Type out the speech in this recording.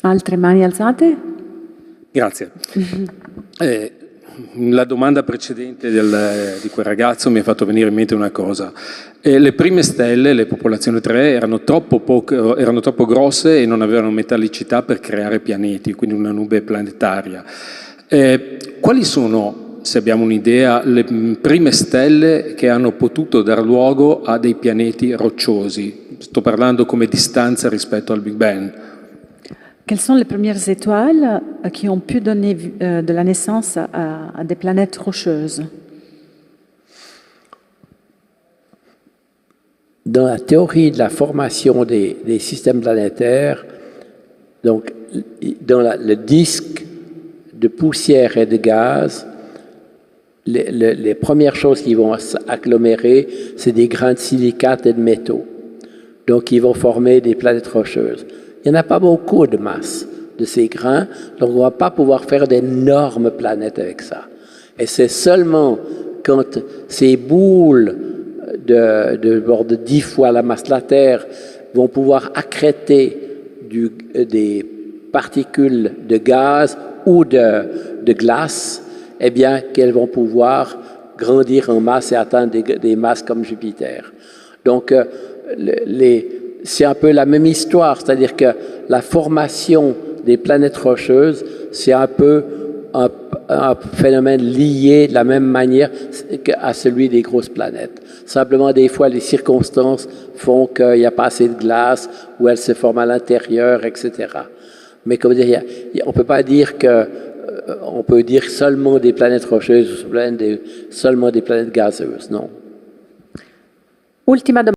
Altre mani alzate? Grazie. La domanda precedente di quel ragazzo mi ha fatto venire in mente una cosa. Le prime stelle, le popolazioni 3, erano troppo grosse e non avevano metallicità per creare pianeti, quindi una nube planetaria. Quali sono, se abbiamo un'idea, le prime stelle che hanno potuto dar luogo a dei pianeti rocciosi? Sto parlando come distanza rispetto al Big Bang. Quelles sont les premières étoiles qui ont pu donner de la naissance à des planètes rocheuses? Dans la théorie de la formation des systèmes planétaires, donc dans le disque de poussière et de gaz, les premières choses qui vont s'agglomérer, c'est des grains de silicate et de métaux. Donc, ils vont former des planètes rocheuses. Il n'y en a pas beaucoup de masse de ces grains, donc on ne va pas pouvoir faire d'énormes planètes avec ça. Et c'est seulement quand ces boules de bord de 10 fois la masse de la Terre vont pouvoir accréter des particules de gaz ou de glace, eh bien qu'elles vont pouvoir grandir en masse et atteindre des masses comme Jupiter. Donc, c'est un peu la même histoire, c'est-à-dire que la formation des planètes rocheuses, c'est un peu un phénomène lié de la même manière à celui des grosses planètes. Simplement, des fois, les circonstances font qu'il n'y a pas assez de glace ou elles se forment à l'intérieur, etc. Mais comme dire, on ne peut pas dire que on peut dire seulement des planètes rocheuses ou seulement des planètes gazeuses, non. Ultima domanda.